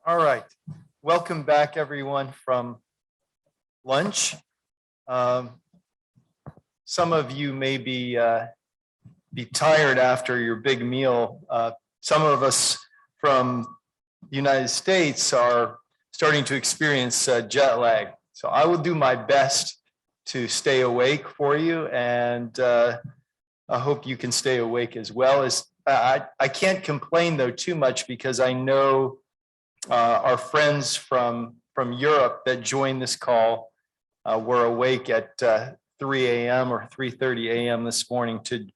All right. Welcome back, everyone, from lunch. Some of you may be tired after your big meal. Some of us from the United States are starting to experience jet lag. So I will do my best to stay awake for you, and I hope you can stay awake as well. I can't complain, though, too much, because I know our friends from Europe that joined this call were awake at 3 a.m. or 3:30 a.m. this morning to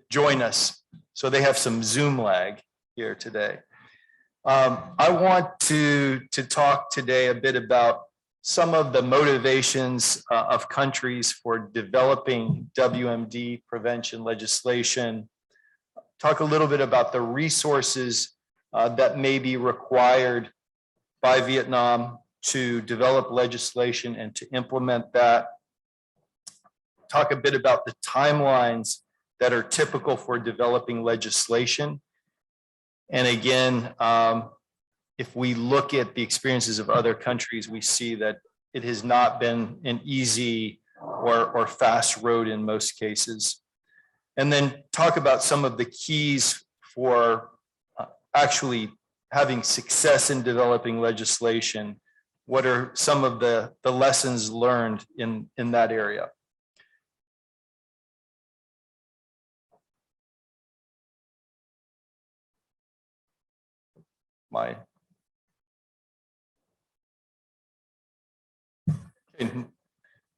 join us. So they have some Zoom lag here today. I want to talk today a bit about some of the motivations of countries for developing WMD prevention legislation. Talk a little bit about the resources that may be required by Vietnam to develop legislation and to implement that. Talk a bit about the timelines that are typical for developing legislation. And again, if we look at the experiences of other countries, we see that it has not been an easy or fast road in most cases. And then talk about some of the keys for actually having success in developing legislation. What are some of the lessons learned in that area?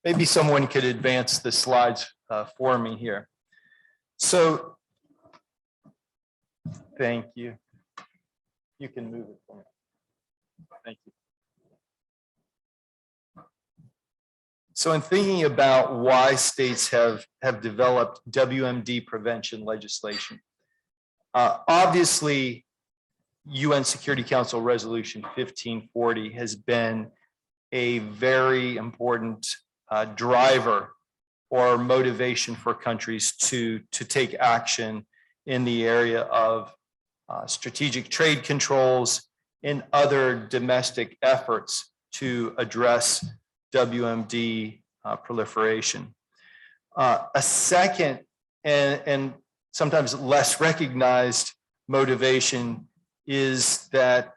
Maybe someone could advance the slides for me here. So, thank you. You can move it for me. Thank you. So in thinking about why states have developed WMD prevention legislation, obviously UN Security Council Resolution 1540 has been a very important driver or motivation for countries to take action in the area of strategic trade controls and other domestic efforts to address WMD proliferation. A second and sometimes less recognized motivation is that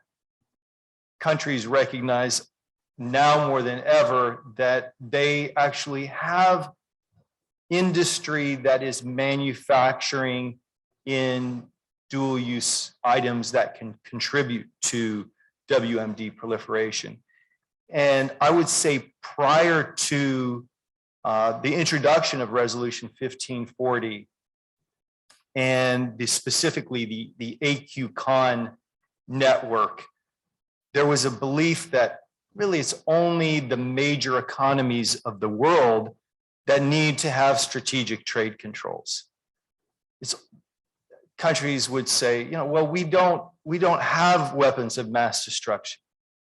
countries recognize now more than ever that they actually have industry that is manufacturing in dual-use items that can contribute to WMD proliferation. And I would say prior to the introduction of Resolution 1540 and specifically the AQ-CON network, there was a belief that really it's only the major economies of the world that need to have strategic trade controls. Countries would say, well, we don't have weapons of mass destruction.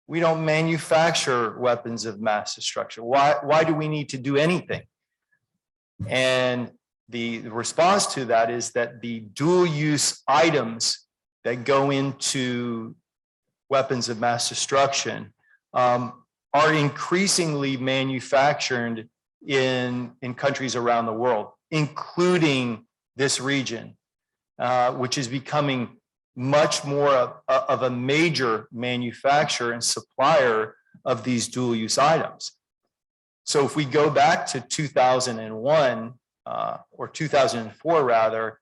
We don't manufacture weapons of mass destruction. Why do we need to do anything? And the response to that is that the dual-use items that go into weapons of mass destruction are increasingly manufactured in countries around the world, including this region, which is becoming much more of a major manufacturer and supplier of these dual-use items. So if we go back to 2001 or 2004 rather,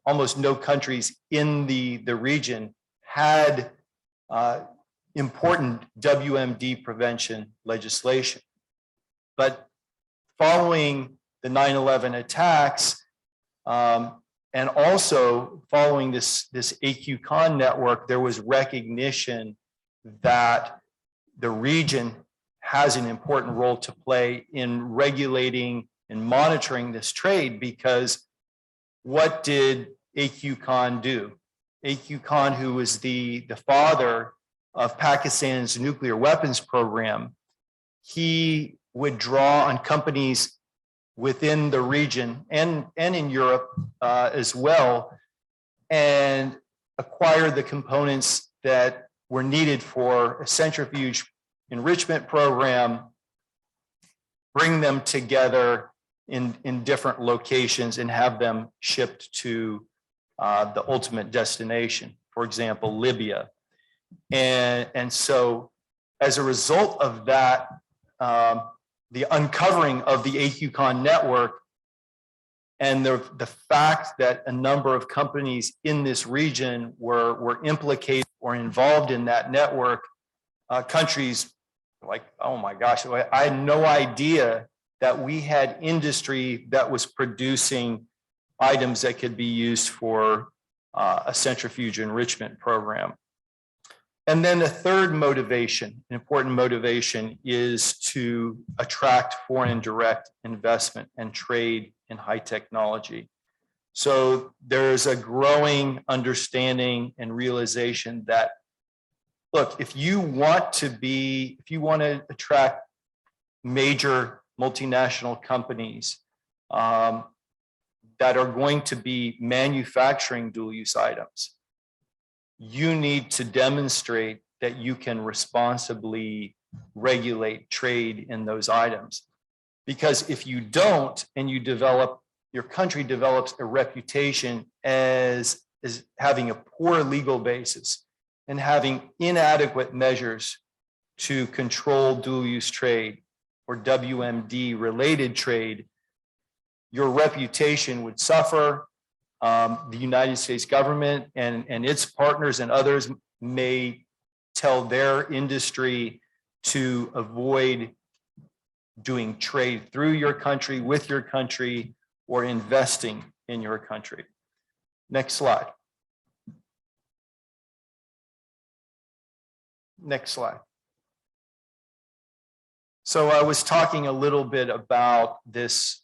almost no countries in the region had important WMD prevention legislation. But following the 9/11 attacks, and also following this AQ-CON network, there was recognition that the region has an important role to play in regulating and monitoring this trade, because what did AQ-CON do? AQ-CON, who was the father of Pakistan's nuclear weapons program, he would draw on companies within the region and in Europe as well, and acquire the components that were needed for a centrifuge enrichment program, bring them together in different locations and have them shipped to the ultimate destination, for example, Libya. And so as a result of that, the uncovering of the AQCon network and the fact that a number of companies in this region were implicated or involved in that network, countries like, oh my gosh, I had no idea that we had industry that was producing items that could be used for a centrifuge enrichment program. And then the third motivation, an important motivation, is to attract foreign direct investment and trade in high technology. So there's a growing understanding and realization that, look, if you want to attract major multinational companies that are going to be manufacturing dual-use items, you need to demonstrate that you can responsibly regulate trade in those items. Because if you don't, and your country develops a reputation as having a poor legal basis and having inadequate measures to control dual-use trade or WMD related trade, your reputation would suffer. The United States government and its partners and others may tell their industry to avoid doing trade through your country, with your country, or investing in your country. Next slide. Next slide. So I was talking a little bit about this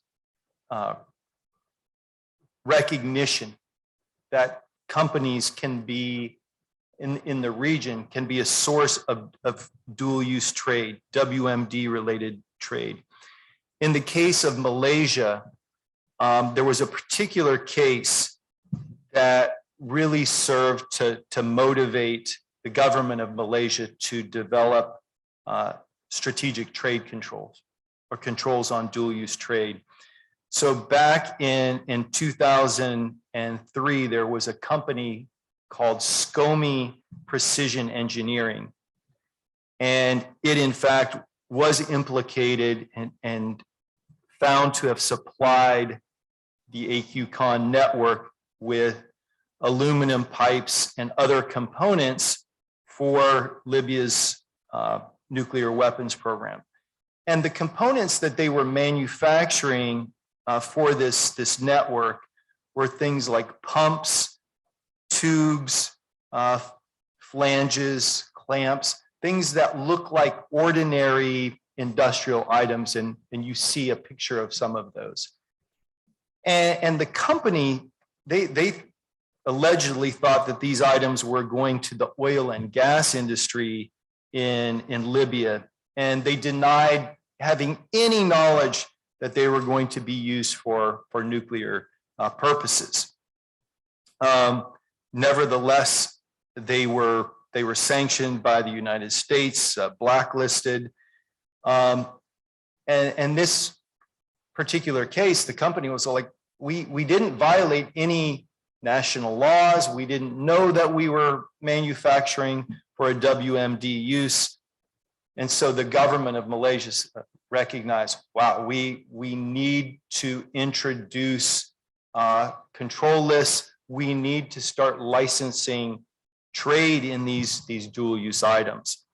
recognition that companies can be in the region can be a source of dual-use trade, WMD related trade. In the case of Malaysia, there was a particular case that really served to motivate the government of Malaysia to develop strategic trade controls or controls on dual-use trade. So back in 2003, there was a company called SCOMI Precision Engineering. And it in fact was implicated and found to have supplied the AQCon network with aluminum pipes and other components for Libya's nuclear weapons program. And the components that they were manufacturing for this network were things like pumps, tubes, flanges, clamps, things that look like ordinary industrial items, and you see a picture of some of those. And the company, they allegedly thought that these items were going to the oil and gas industry in Libya, and they denied having any knowledge that they were going to be used for nuclear purposes. Nevertheless, they were sanctioned by the United States, blacklisted. And this particular case, the company was like, we didn't violate any national laws. We didn't know that we were manufacturing for a WMD use. And so the government of Malaysia recognized, wow, we need to introduce control lists. We need to start licensing trade in these dual use items.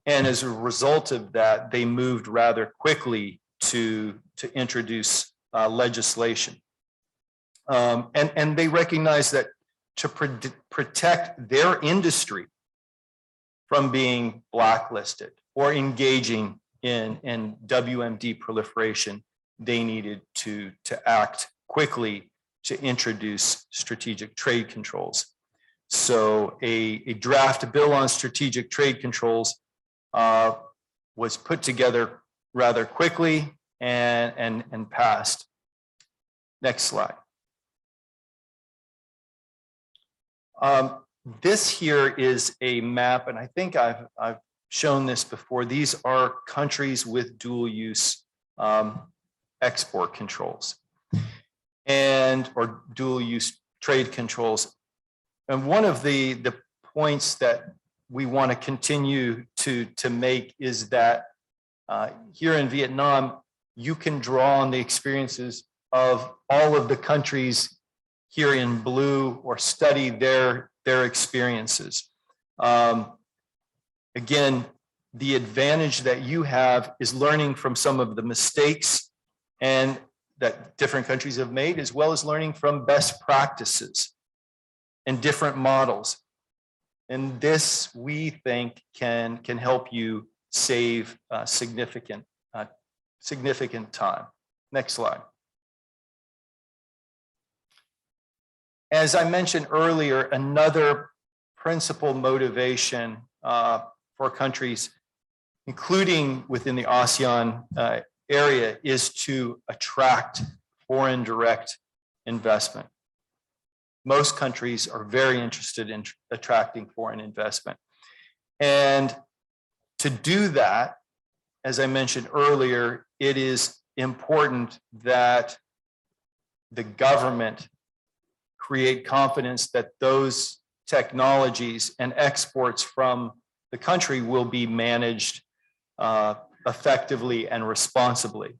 And as a result of that, they moved rather quickly to introduce legislation. And they recognized that to protect their industry from being blacklisted or engaging in WMD proliferation, they needed to act quickly to introduce strategic trade controls. So a draft bill on strategic trade controls was put together rather quickly and passed. This here is a map, and I think I've shown this before. These are countries with dual use export controls or dual use trade controls. And one of the points that we want to continue to make is that here in Vietnam, you can draw on the experiences of all of the countries here in blue or study their experiences. Again, the advantage that you have is learning from some of the mistakes and that different countries have made, as well as learning from best practices and different models. And this, we think, can help you save significant time. Next slide. As I mentioned earlier, another principal motivation for countries, including within the ASEAN area, is to attract foreign direct investment. Most countries are very interested in attracting foreign investment. And to do that, as I mentioned earlier, it is important that the government create confidence that those technologies and exports from the country will be managed effectively and responsibly.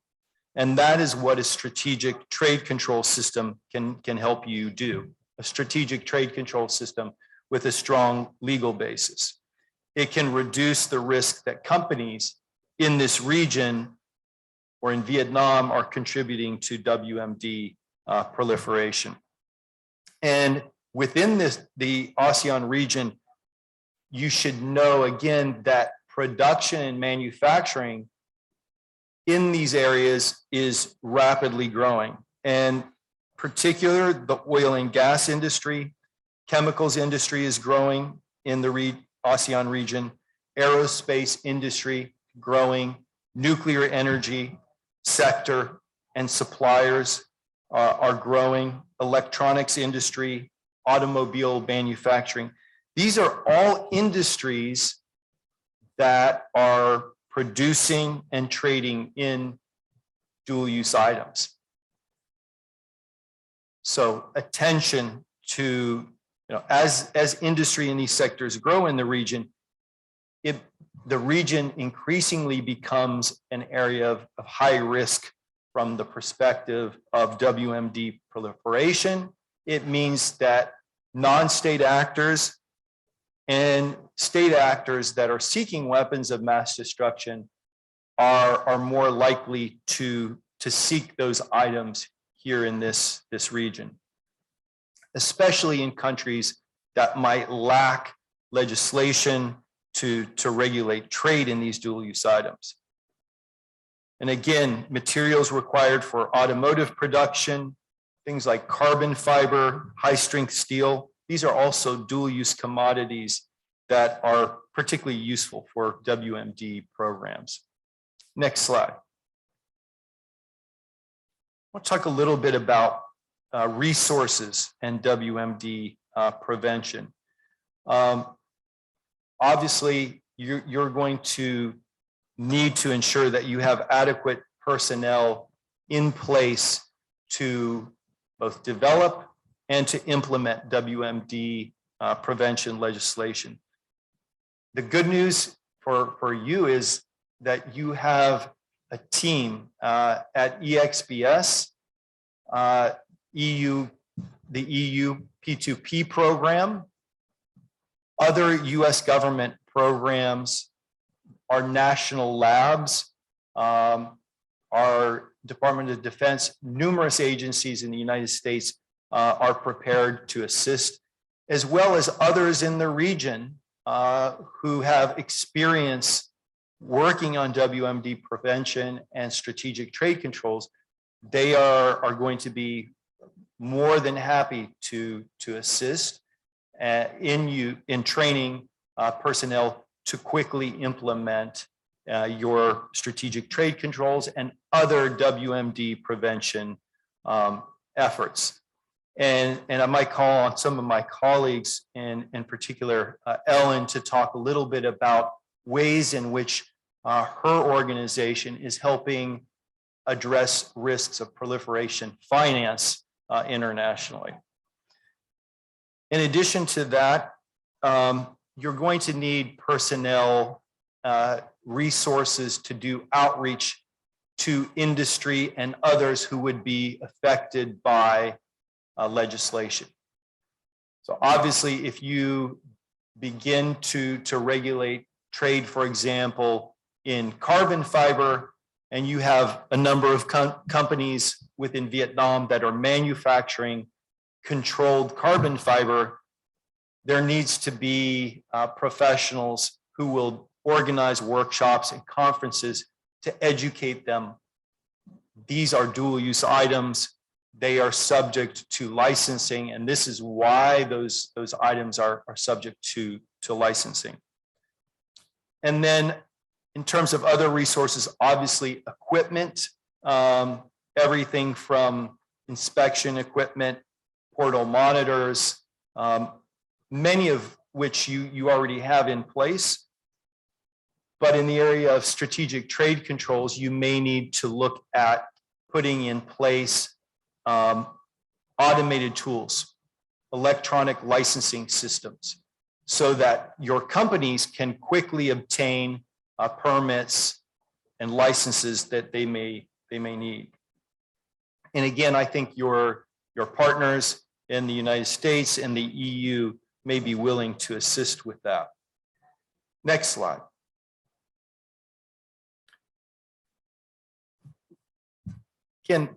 And that is what a strategic trade control system can help you do. A strategic trade control system with a strong legal basis. It can reduce the risk that companies in this region or in Vietnam are contributing to WMD proliferation. And within the ASEAN region, you should know again that production and manufacturing in these areas is rapidly growing. And particular, the oil and gas industry, chemicals industry is growing in the ASEAN region, aerospace industry growing, nuclear energy sector and suppliers are growing, electronics industry, automobile manufacturing. These are all industries that are producing and trading in dual use items. So attention to, as industry in these sectors grow in the region, the region increasingly becomes an area of high risk from the perspective of WMD proliferation. It means that non-state actors and state actors that are seeking weapons of mass destruction are more likely to seek those items here in this region, especially in countries that might lack legislation to regulate trade in these dual use items. And again, materials required for automotive production, things like carbon fiber, high strength steel, these are also dual use commodities that are particularly useful for WMD programs. Next slide. I'll talk a little bit about resources and WMD prevention. Obviously, you're going to need to ensure that you have adequate personnel in place to both develop and to implement WMD prevention legislation. The good news for you is that you have a team at EXBS, the EU P2P program, other US government programs, our national labs, our Department of Defense, numerous agencies in the United States are prepared to assist, as well as others in the region who have experience working on WMD prevention and strategic trade controls. They are going to be more than happy to assist in training personnel to quickly implement your strategic trade controls and other WMD prevention efforts. And I might call on some of my colleagues, in particular Ellen, to talk a little bit about ways in which her organization is helping address risks of proliferation finance internationally. In addition to that, you're going to need personnel, resources to do outreach to industry and others who would be affected by legislation. So obviously, if you begin to regulate trade, for example, in carbon fiber, and you have a number of companies within Vietnam that are manufacturing controlled carbon fiber, there needs to be professionals who will organize workshops and conferences to educate them. These are dual use items. They are subject to licensing, and this is why those items are subject to licensing. And then in terms of other resources, obviously equipment, everything from inspection equipment, portal monitors, many of which you already have in place. But in the area of strategic trade controls, you may need to look at putting in place automated tools, electronic licensing systems, so that your companies can quickly obtain permits and licenses that they may need. And again, I think your partners in the United States and the EU may be willing to assist with that. Next slide. Again,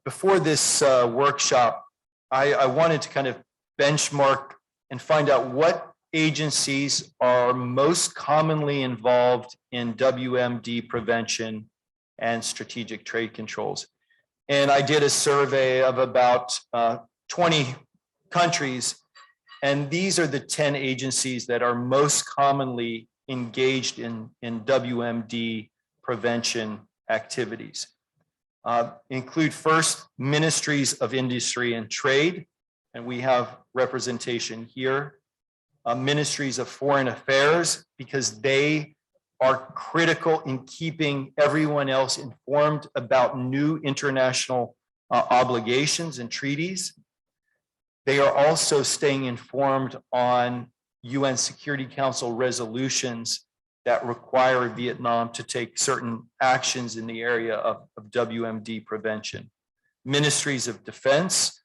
before this workshop, I wanted to kind of benchmark and find out what agencies are most commonly involved in WMD prevention and strategic trade controls. And I did a survey of about 20 countries, and these are the 10 agencies that are most commonly engaged in WMD prevention activities. Include first ministries of industry and trade, and we have representation here. Ministries of foreign affairs, because they are critical in keeping everyone else informed about new international obligations and treaties. They are also staying informed on UN Security Council resolutions that require Vietnam to take certain actions in the area of WMD prevention. Ministries of defense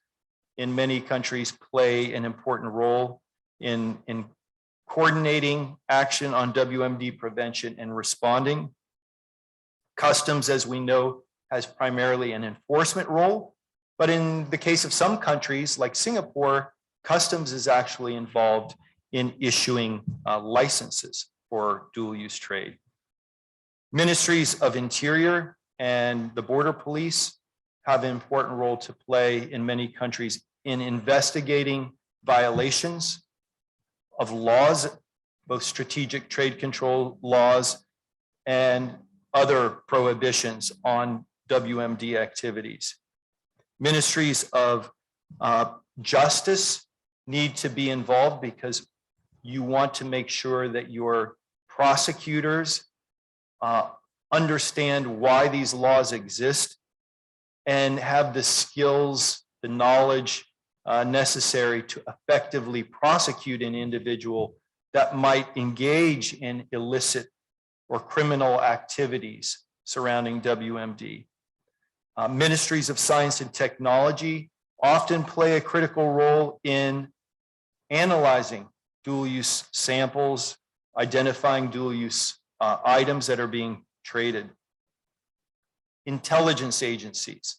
in many countries play an important role in coordinating action on WMD prevention and responding. Customs, as we know, has primarily an enforcement role, but in the case of some countries like Singapore, customs is actually involved in issuing licenses for dual-use trade. Ministries of Interior and the Border Police have an important role to play in many countries in investigating violations of laws, both strategic trade control laws and other prohibitions on WMD activities. Ministries of justice need to be involved because you want to make sure that your prosecutors understand why these laws exist and have the skills, the knowledge necessary to effectively prosecute an individual that might engage in illicit or criminal activities surrounding WMD. Ministries of Science and Technology often play a critical role in analyzing dual-use samples, identifying dual-use items that are being traded. Intelligence agencies,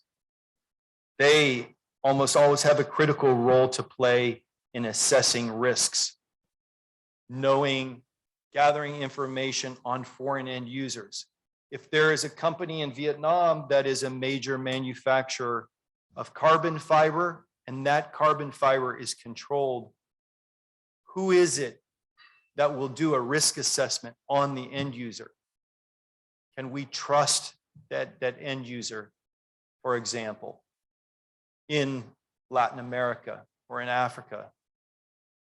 they almost always have a critical role to play in assessing risks, knowing, gathering information on foreign end users. If there is a company in Vietnam that is a major manufacturer of carbon fiber and that carbon fiber is controlled, who is it that will do a risk assessment on the end user? Can we trust that end user, for example? In Latin America or in Africa?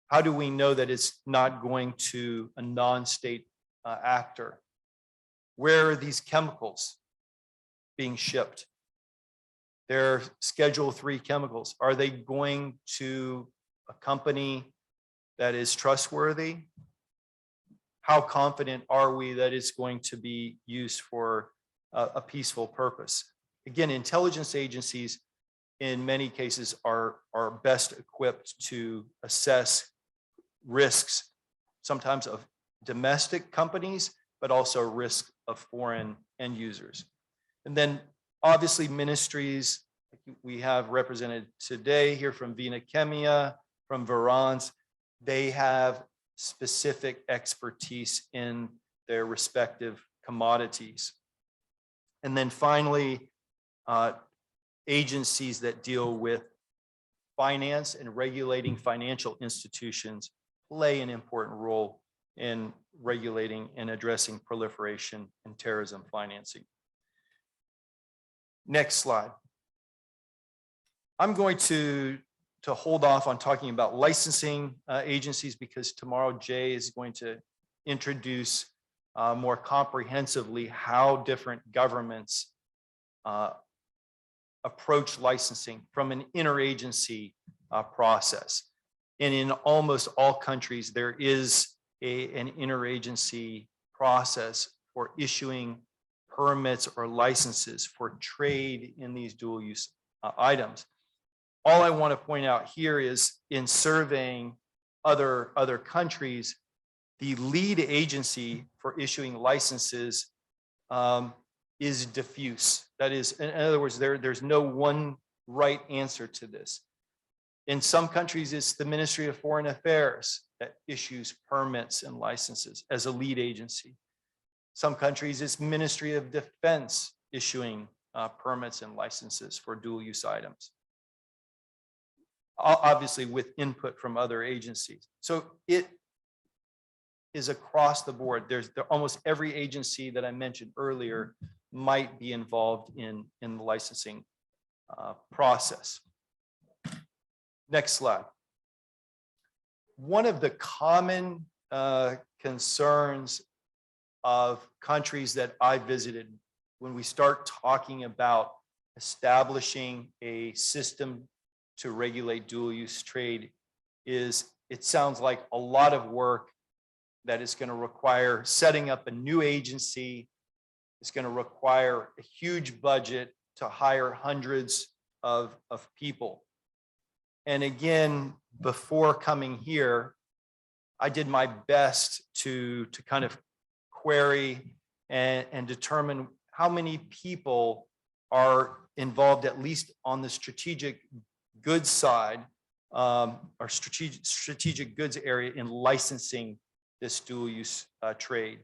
How do we know that it's not going to a non-state actor? Where are these chemicals being shipped? They're Schedule 3 chemicals. Are they going to a company that is trustworthy? How confident are we that it's going to be used for a peaceful purpose? Again, intelligence agencies in many cases are best equipped to assess risks, sometimes of domestic companies, but also risk of foreign end users. And then obviously ministries we have represented today here from Vina Chemia, from Verans, they have specific expertise in their respective commodities. And then finally, agencies that deal with finance and regulating financial institutions play an important role in regulating and addressing proliferation and terrorism financing. Next slide. I'm going to hold off on talking about licensing agencies because tomorrow Jay is going to introduce more comprehensively how different governments approach licensing from an interagency process. And in almost all countries, there is an interagency process for issuing permits or licenses for trade in these dual use items. All I want to point out here is in surveying other countries, the lead agency for issuing licenses is diffuse. That is, in other words, there's no one right answer to this. In some countries, it's the Ministry of Foreign Affairs that issues permits and licenses as a lead agency. Some countries, it's Ministry of Defense issuing permits and licenses for dual use items, obviously with input from other agencies. So it is across the board. Almost every agency that I mentioned earlier might be involved in the licensing process. Next slide. One of the common concerns of countries that I visited when we start talking about establishing a system to regulate dual use trade is it sounds like a lot of work that is going to require setting up a new agency. It's going to require a huge budget to hire hundreds of people. And again, before coming here, I did my best to kind of query and determine how many people are involved, at least on the strategic goods side, or strategic goods area in licensing this dual use trade,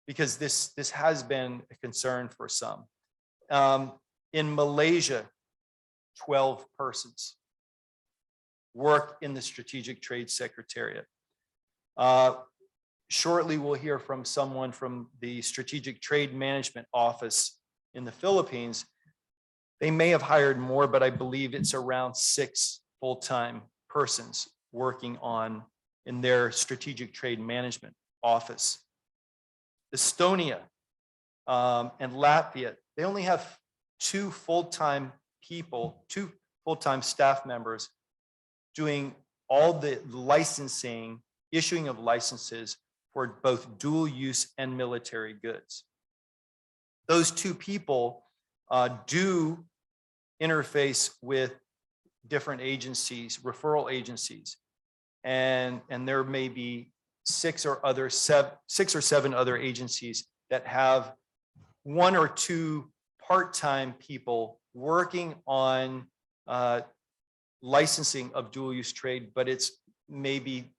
because this has been a concern for some. In Malaysia, 12 persons work in the Strategic Trade Secretariat. Shortly, we'll hear from someone from the Strategic Trade Management Office in the Philippines. They may have hired more, but I believe it's around 6 full-time persons working in their Strategic Trade Management Office. Estonia and Latvia, they only have 2 full-time people, 2 full-time staff members doing all the licensing, issuing of licenses for both dual use and military goods. Those 2 people do interface with different agencies, referral agencies, and there may be 6 or 7 other agencies that have 1 or 2 part-time people working on licensing of dual use trade, but it's maybe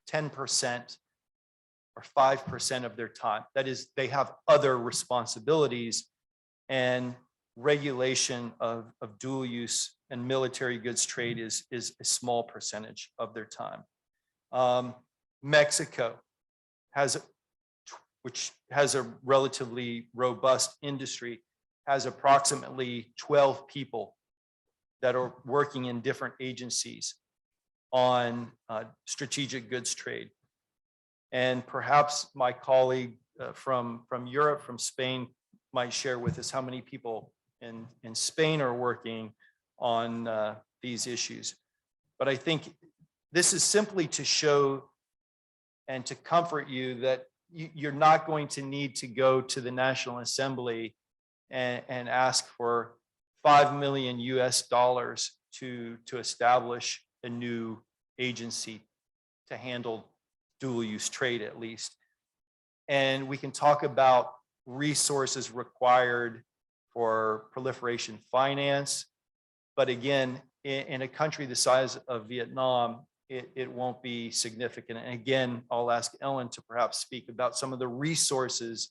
10% or 5% of their time. That is, they have other responsibilities, and regulation of dual use and military goods trade is a small percentage of their time. Mexico which has a relatively robust industry, has approximately 12 people that are working in different agencies on strategic goods trade. And perhaps my colleague from Europe, from Spain, might share with us how many people in Spain are working on these issues. But I think this is simply to show and to comfort you that you're not going to need to go to the National Assembly and ask for $5 million US to establish a new agency to handle dual use trade, at least. And we can talk about resources required for proliferation finance. But again, in a country the size of Vietnam, it won't be significant. And again, I'll ask Ellen to perhaps speak about some of the resources,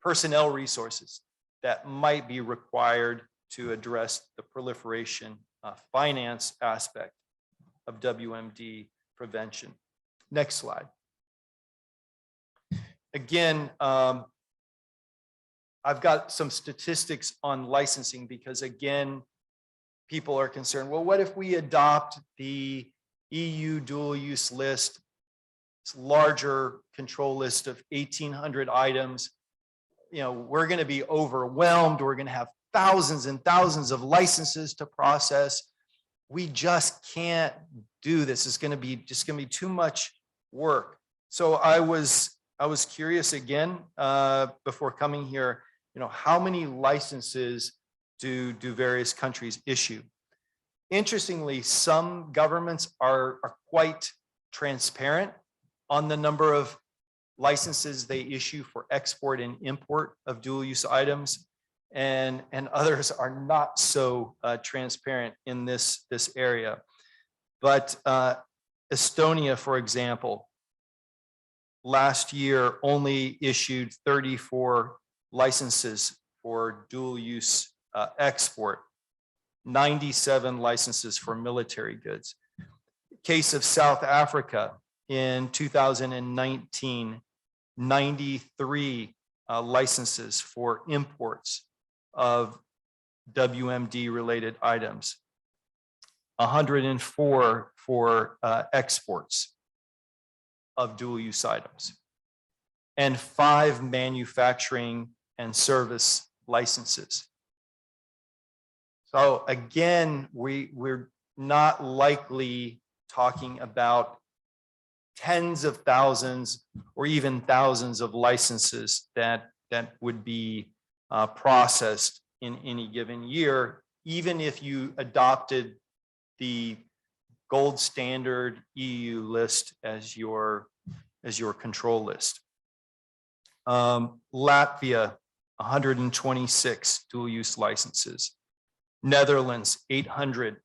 personnel resources that might be required to address the proliferation finance aspect of WMD prevention. Next slide. Again, I've got some statistics on licensing because again, people are concerned, well, what if we adopt the EU dual use list, this larger control list of 1,800 items? You know, we're going to be overwhelmed. We're going to have thousands and thousands of licenses to process. We just can't do this. It's going to be too much work. So I was curious again before coming here, you know, how many licenses do various countries issue? Interestingly, some governments are quite transparent on the number of licenses they issue for export and import of dual use items, and others are not so transparent in this area. But Estonia, for example, last year only issued 34 licenses for dual use export, 97 licenses for military goods. Case of South Africa in 2019, 93 licenses for imports of WMD related items, 104 for exports of dual use items, and 5 manufacturing and service licenses. So again, we're not likely talking about tens of thousands or even thousands of licenses that would be processed in any given year, even if you adopted the gold standard EU list as your control list. Latvia, 126 dual use licenses. Netherlands, 800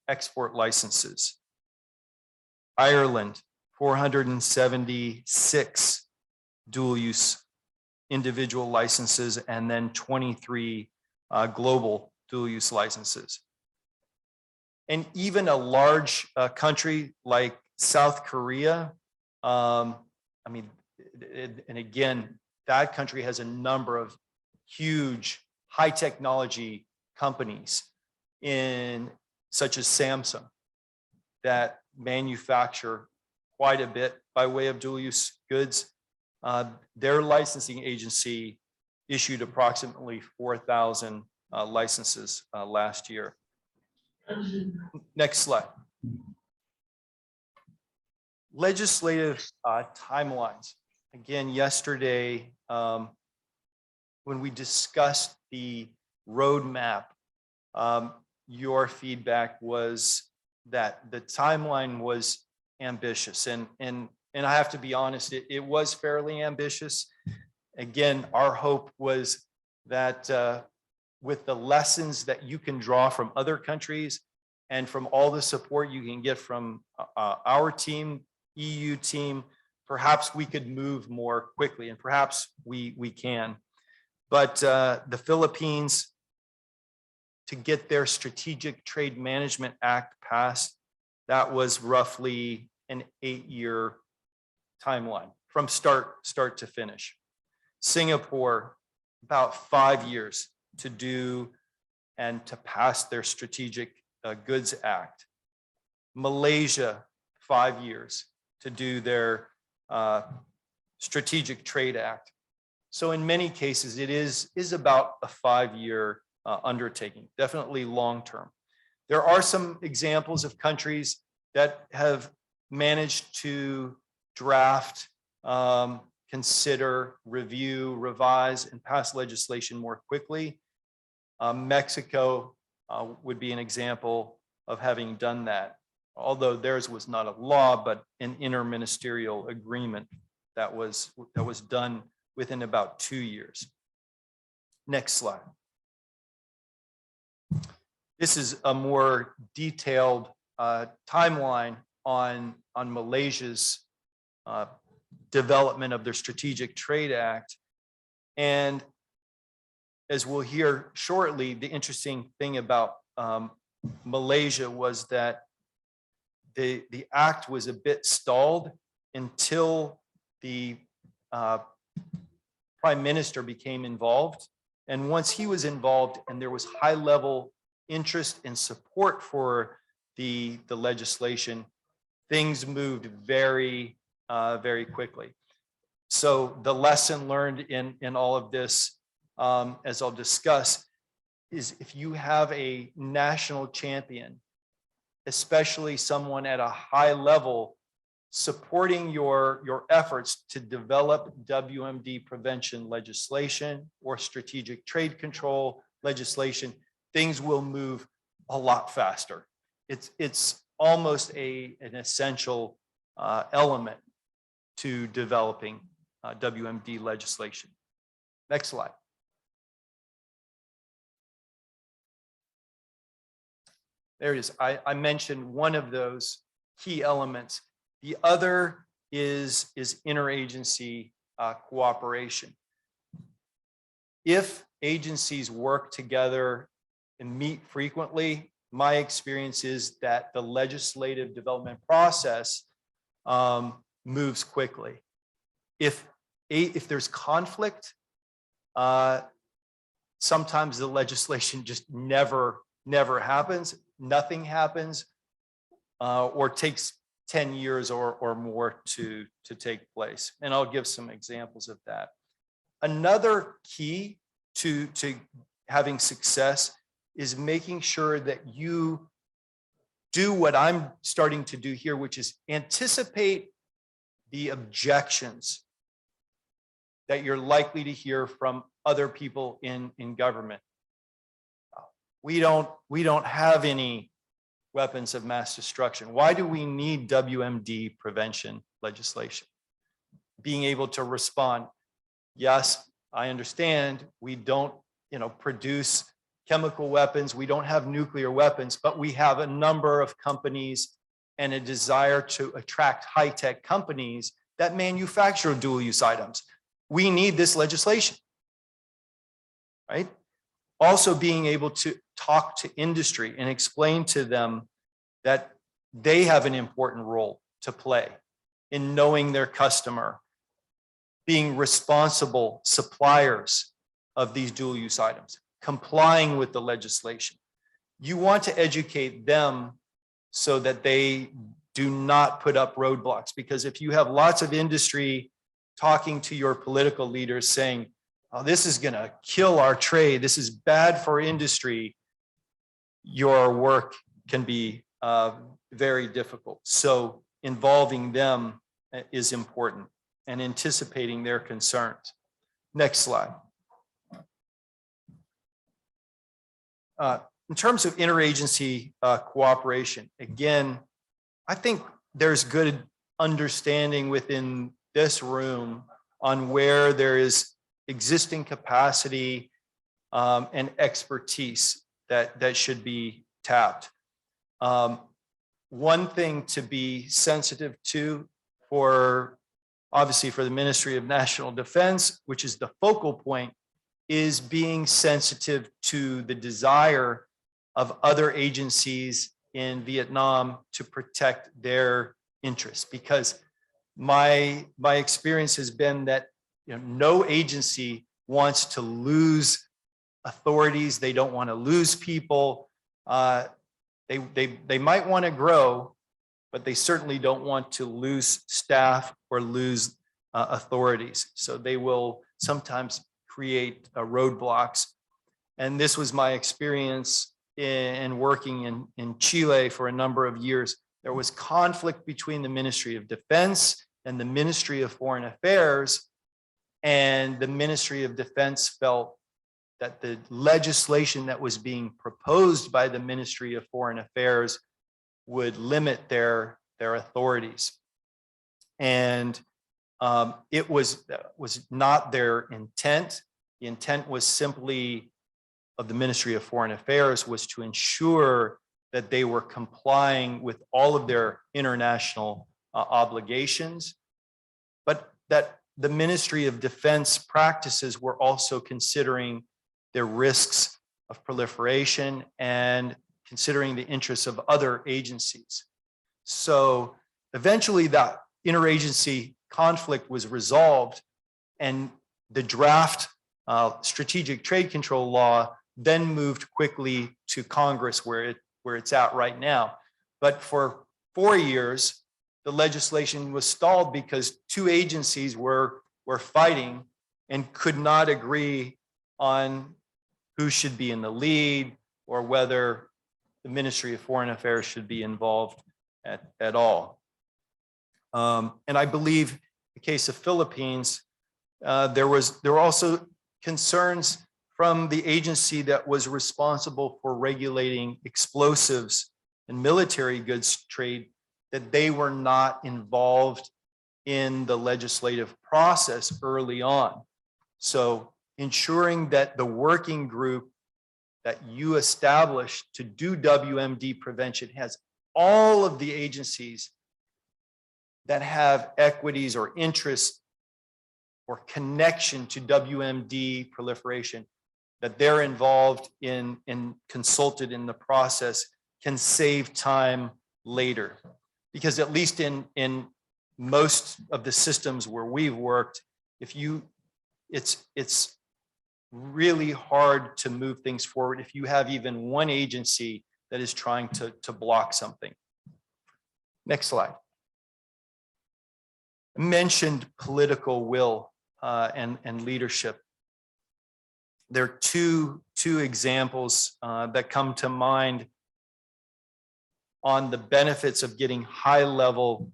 export licenses. Ireland, 476 dual use individual licenses, and then 23 global dual use licenses. And even a large country like South Korea, I mean, and again, that country has a number of huge high technology companies such as Samsung that manufacture quite a bit by way of dual use goods. Their licensing agency issued approximately 4,000 licenses last year. Next slide. Legislative timelines. Again, yesterday, when we discussed the roadmap, your feedback was that the timeline was ambitious, and I have to be honest, it was fairly ambitious. Again, our hope was that with the lessons that you can draw from other countries and from all the support you can get from our team, EU team, perhaps we could move more quickly, and perhaps we can. But the Philippines, to get their Strategic Trade Management Act passed, that was roughly an 8-year timeline from start to finish. Singapore, about 5 years to do and to pass their Strategic Goods Act. Malaysia, 5 years to do their Strategic Trade Act. So in many cases, it is about a 5-year undertaking, definitely long-term. There are some examples of countries that have managed to draft, consider, review, revise, and pass legislation more quickly. Mexico would be an example of having done that, although theirs was not a law, but an interministerial agreement that was done within about 2 years. Next slide. This is a more detailed timeline on Malaysia's development of their Strategic Trade Act. And as we'll hear shortly, the interesting thing about Malaysia was that the act was a bit stalled until the Prime Minister became involved. And once he was involved and there was high level interest and support for the legislation, things moved very, very quickly. So the lesson learned in all of this, as I'll discuss, is if you have a national champion, especially someone at a high level, supporting your efforts to develop WMD prevention legislation or strategic trade control legislation, things will move a lot faster. It's almost an essential element to developing WMD legislation. Next slide. There it is. I mentioned one of those key elements. The other is interagency cooperation. If agencies work together and meet frequently, my experience is that the legislative development process moves quickly. If there's conflict, sometimes the legislation just never happens. Nothing happens, or takes 10 years or more to take place. And I'll give some examples of that. Another key to having success is making sure that you do what I'm starting to do here, which is anticipate the objections that you're likely to hear from other people in government. We don't have any weapons of mass destruction. Why do we need WMD prevention legislation? Being able to respond, yes, I understand we don't, produce chemical weapons, we don't have nuclear weapons, but we have a number of companies and a desire to attract high-tech companies that manufacture dual-use items. We need this legislation, right? Also being able to talk to industry and explain to them that they have an important role to play in knowing their customer, being responsible suppliers of these dual-use items, complying with the legislation. You want to educate them so that they do not put up roadblocks, because if you have lots of industry talking to your political leaders saying, oh, this is going to kill our trade, this is bad for industry, your work can be very difficult. So involving them is important and anticipating their concerns. Next slide. In terms of interagency cooperation, again, I think there's good understanding within this room on where there is existing capacity and expertise that should be tapped. One thing to be sensitive to obviously for the Ministry of National Defense, which is the focal point, is being sensitive to the desire of other agencies in Vietnam to protect their interests. Because my experience has been that no agency wants to lose authorities. They don't want to lose people. They might want to grow, but they certainly don't want to lose staff or lose authorities. So they will sometimes create roadblocks. And this was my experience in working in Chile for a number of years. There was conflict between the Ministry of Defense and the Ministry of Foreign Affairs. And the Ministry of Defense felt that the legislation that was being proposed by the Ministry of Foreign Affairs would limit their authorities. And it was not their intent. The intent was simply of the Ministry of Foreign Affairs was to ensure that they were complying with all of their international obligations, but that the Ministry of Defense practices were also considering the risks of proliferation and considering the interests of other agencies. So eventually that interagency conflict was resolved, and the draft strategic trade control law then moved quickly to Congress, where it's at right now. But for 4 years, the legislation was stalled because two agencies were fighting and could not agree on who should be in the lead or whether the Ministry of Foreign Affairs should be involved at all. And I believe the case of Philippines, there were also concerns from the agency that was responsible for regulating explosives and military goods trade, that they were not involved in the legislative process early on. So ensuring that the working group that you established to do WMD prevention has all of the agencies that have equities or interests or connection to WMD proliferation, that they're involved in and consulted in the process, can save time later. Because at least in most of the systems where we've worked, it's really hard to move things forward if you have even one agency that is trying to block something. Next slide. I mentioned political will and leadership. There are two examples that come to mind on the benefits of getting high-level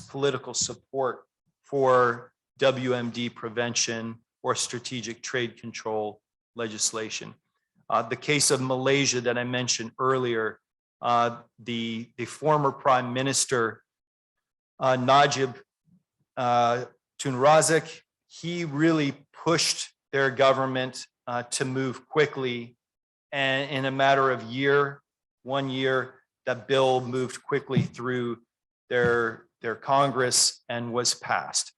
political support for WMD prevention or strategic trade control legislation. The case of Malaysia that I mentioned earlier, the former Prime Minister, Najib Tun Razak, he really pushed their government to move quickly, and in a matter of 1 year, that bill moved quickly through their Congress and was passed.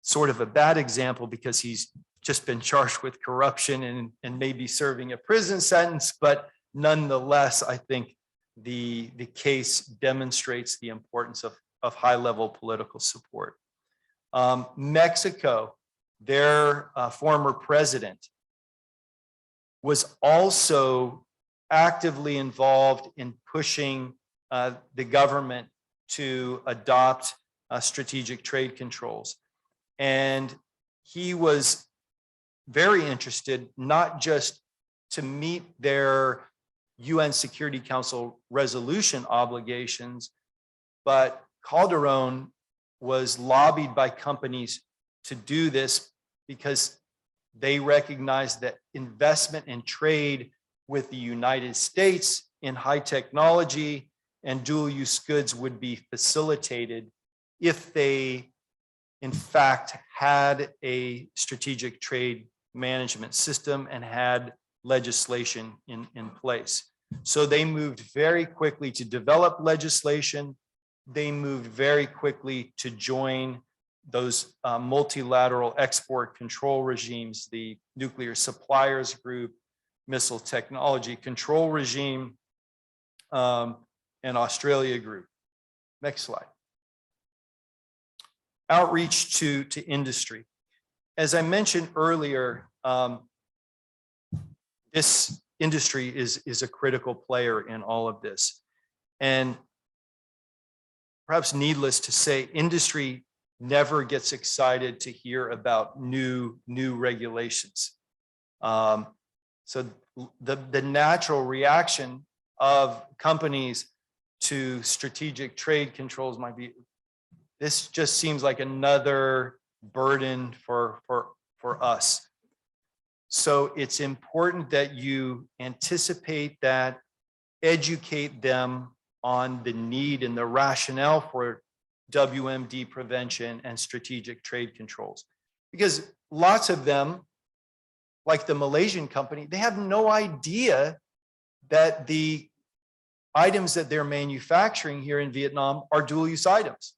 Sort of a bad example because he's just been charged with corruption and maybe serving a prison sentence, but nonetheless, I think the case demonstrates the importance of high-level political support. Mexico, their former president, was also actively involved in pushing the government to adopt strategic trade controls. And he was very interested, not just to meet their UN Security Council resolution obligations, but Calderon was lobbied by companies to do this because they recognized that investment and trade with the United States in high technology and dual use goods would be facilitated if they, in fact, had a strategic trade management system and had legislation in place. So they moved very quickly to develop legislation. They moved very quickly to join those multilateral export control regimes, the Nuclear Suppliers Group, Missile Technology Control Regime, and Australia Group. Next slide. Outreach to industry. As I mentioned earlier, this industry is a critical player in all of this. And perhaps needless to say, industry never gets excited to hear about new regulations. So the natural reaction of companies to strategic trade controls might be, this just seems like another burden for us. So it's important that you anticipate that, educate them on the need and the rationale for WMD prevention and strategic trade controls. Because lots of them, like the Malaysian company, they have no idea that the items that they're manufacturing here in Vietnam are dual use items.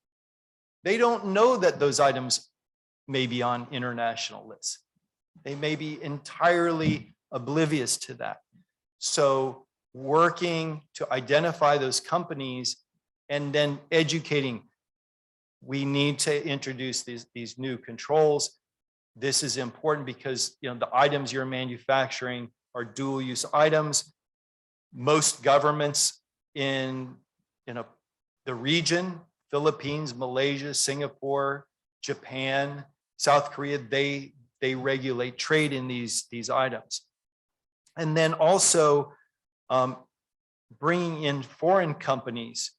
They don't know that those items may be on international lists. They may be entirely oblivious to that. So working to identify those companies and then educating, we need to introduce these new controls. This is important because the items you're manufacturing are dual use items. Most governments in the region, Philippines, Malaysia, Singapore, Japan, South Korea, they regulate trade in these items. And then also bringing in foreign companies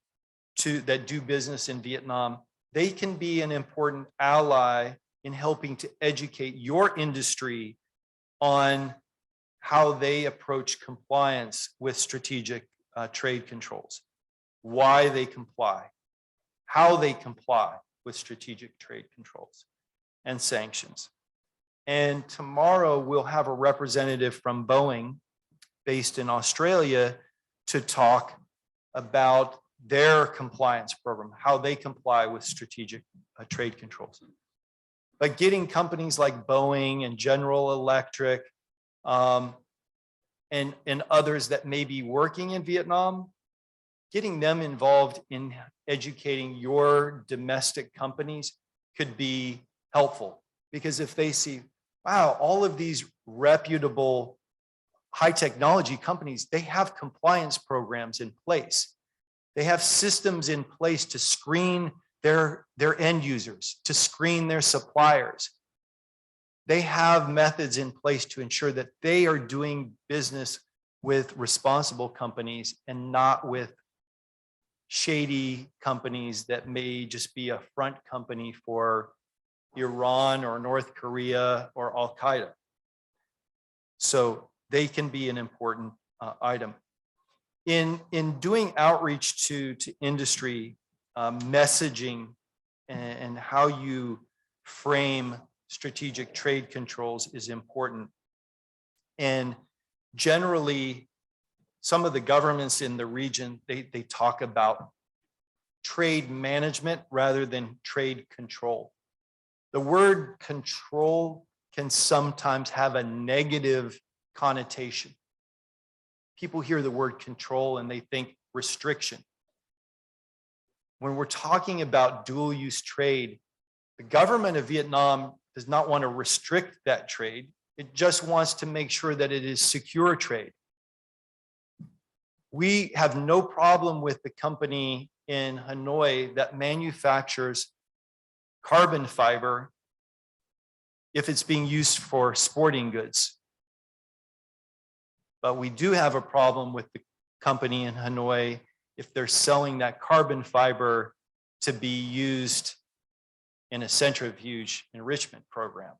that do business in Vietnam, they can be an important ally in helping to educate your industry on how they approach compliance with strategic trade controls, why they comply, how they comply with strategic trade controls and sanctions. And tomorrow we'll have a representative from Boeing based in Australia to talk about their compliance program, how they comply with strategic trade controls. But getting companies like Boeing and General Electric and others that may be working in Vietnam, getting them involved in educating your domestic companies could be helpful. Because if they see, wow, all of these reputable high technology companies, they have compliance programs in place. They have systems in place to screen their end users, to screen their suppliers. They have methods in place to ensure that they are doing business with responsible companies and not with shady companies that may just be a front company for Iran or North Korea or Al Qaeda. So they can be an important item. In doing outreach to industry, messaging and how you frame strategic trade controls is important. And generally, some of the governments in the region, they talk about trade management rather than trade control. The word control can sometimes have a negative connotation. People hear the word control and they think restriction. When we're talking about dual use trade, the government of Vietnam does not want to restrict that trade. It just wants to make sure that it is secure trade. We have no problem with the company in Hanoi that manufactures carbon fiber if it's being used for sporting goods. But we do have a problem with the company in Hanoi if they're selling that carbon fiber to be used in a centrifuge enrichment program.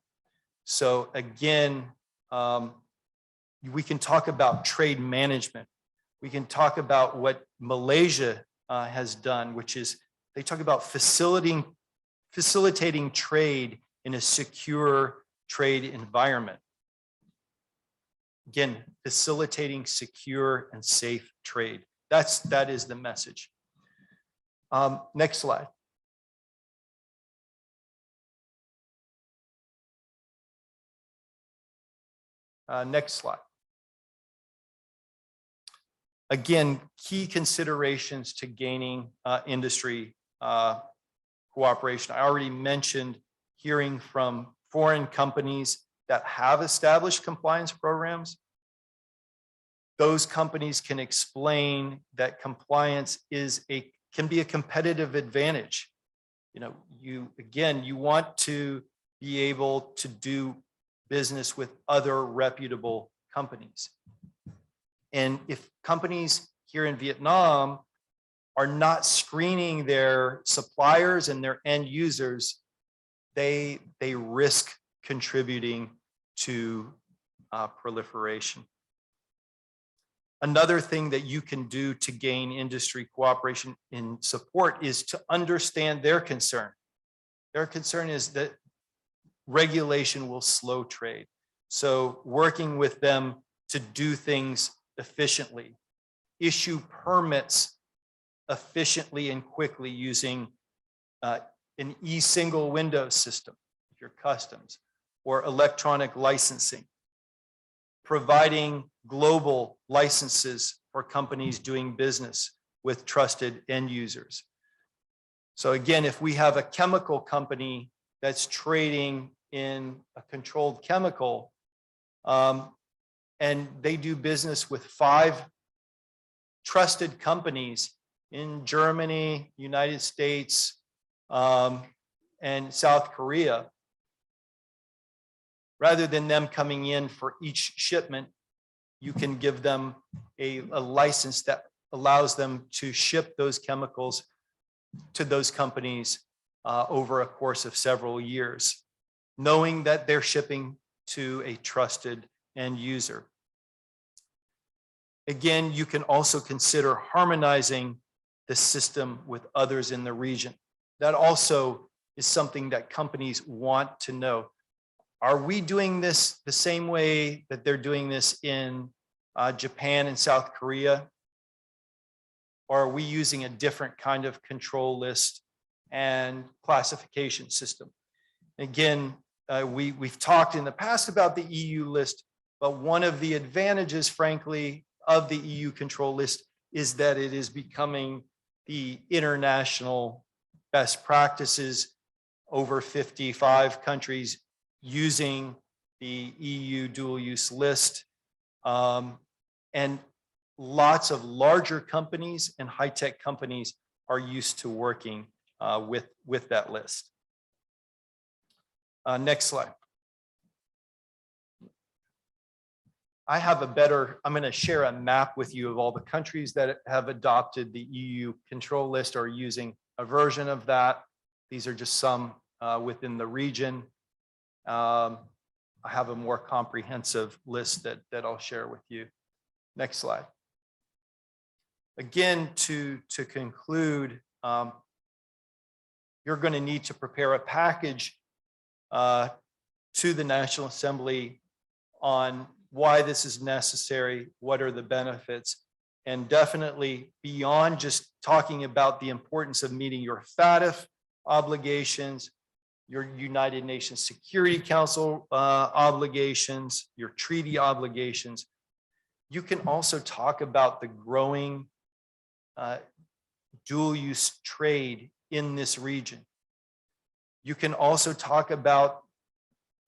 So again, we can talk about trade management. We can talk about what Malaysia has done, which is they talk about facilitating trade in a secure trade environment. Again, facilitating secure and safe trade. That is the message. Next slide. Next slide. Again, key considerations to gaining industry cooperation. I already mentioned hearing from foreign companies that have established compliance programs. those companies can explain that compliance can be a competitive advantage. You know, you want to be able to do business with other reputable companies. And if companies here in Vietnam are not screening their suppliers and their end users, they risk contributing to proliferation. Another thing that you can do to gain industry cooperation and support is to understand their concern. Their concern is that regulation will slow trade. So working with them to do things efficiently, issue permits efficiently and quickly using an single window system, if you're customs, or electronic licensing, providing global licenses for companies doing business with trusted end users. So again, if we have a chemical company that's trading in a controlled chemical, and they do business with 5 trusted companies in Germany, United States, and South Korea, rather than them coming in for each shipment, you can give them a license that allows them to ship those chemicals to those companies over a course of several years, knowing that they're shipping to a trusted end user. Again, you can also consider harmonizing the system with others in the region. That also is something that companies want to know. Are we doing this the same way that they're doing this in Japan and South Korea? Or are we using a different kind of control list and classification system? Again, we've talked in the past about the EU list, but one of the advantages, frankly, of the EU control list is that it is becoming the international best practices. Over 55 countries using the EU dual use list, and lots of larger companies and high-tech companies are used to working with that list. Next slide. I'm going to share a map with you of all the countries that have adopted the EU control list or using a version of that. These are just some within the region. I have a more comprehensive list that I'll share with you. Next slide. Again, to conclude, you're going to need to prepare a package to the National Assembly on why this is necessary, what are the benefits, and definitely beyond just talking about the importance of meeting your FATF obligations, your United Nations Security Council obligations, your treaty obligations. You can also talk about the growing dual-use trade in this region. You can also talk about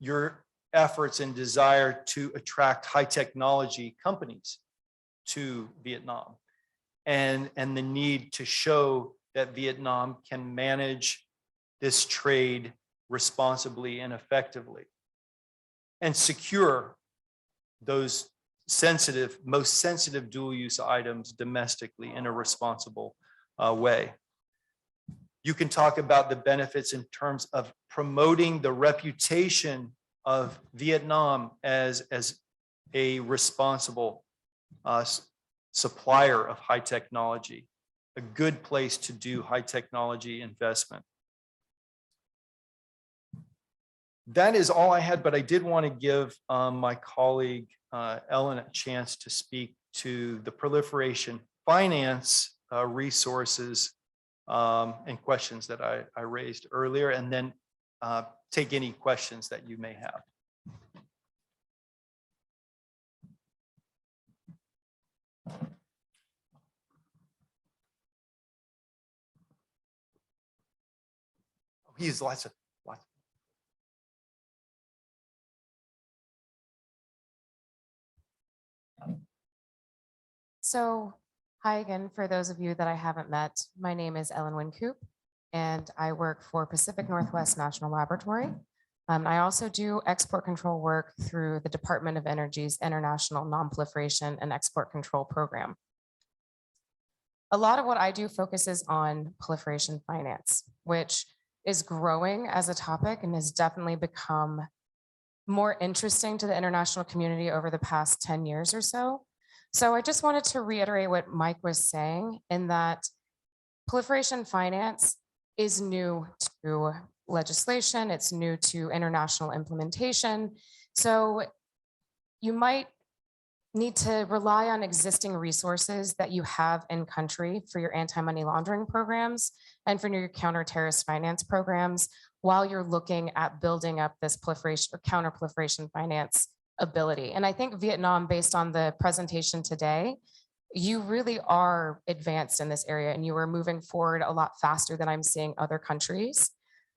your efforts and desire to attract high technology companies to Vietnam, and the need to show that Vietnam can manage this trade responsibly and effectively and secure those most sensitive dual use items domestically in a responsible way. You can talk about the benefits in terms of promoting the reputation of Vietnam as a responsible supplier of high technology, a good place to do high technology investment. That is all I had, but I did want to give my colleague Ellen a chance to speak to the proliferation finance resources and questions that I raised earlier, and then take any questions that you may have. He has lots of. So, hi again, for those of you that I haven't met. My name is Ellen Wincoop, and I work for Pacific Northwest National Laboratory. I also do export control work through the Department of Energy's International Non-Proliferation and Export Control Program. A lot of what I do focuses on proliferation finance, which is growing as a topic and has definitely become more interesting to the international community over the past 10 years or so. So I just wanted to reiterate what Mike was saying in that proliferation finance is new to legislation, it's new to international implementation. So you might need to rely on existing resources that you have in country for your anti-money laundering programs and for your counter-terrorist finance programs while you're looking at building up this proliferation or counter-proliferation finance ability. And I think Vietnam, based on the presentation today, you really are advanced in this area and you are moving forward a lot faster than I'm seeing other countries.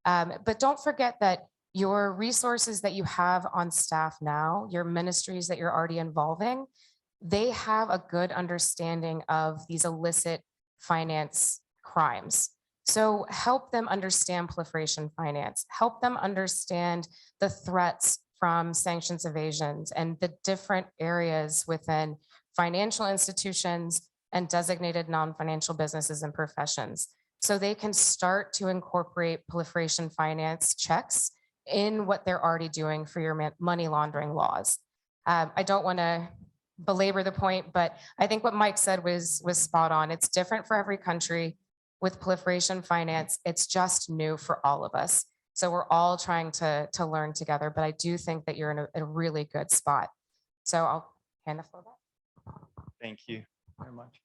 But don't forget that your resources that you have on staff now, your ministries that you're already involving, they have a good understanding of these illicit finance crimes. So help them understand proliferation finance, help them understand the threats from sanctions evasions and the different areas within financial institutions and designated non-financial businesses and professions. So they can start to incorporate proliferation finance checks in what they're already doing for your money laundering laws. I don't want to belabor the point, but I think what Mike said was spot on. It's different for every country. With proliferation finance, it's just new for all of us. So we're all trying to learn together, but I do think that you're in a really good spot. So I'll hand the floor back. Thank you very much.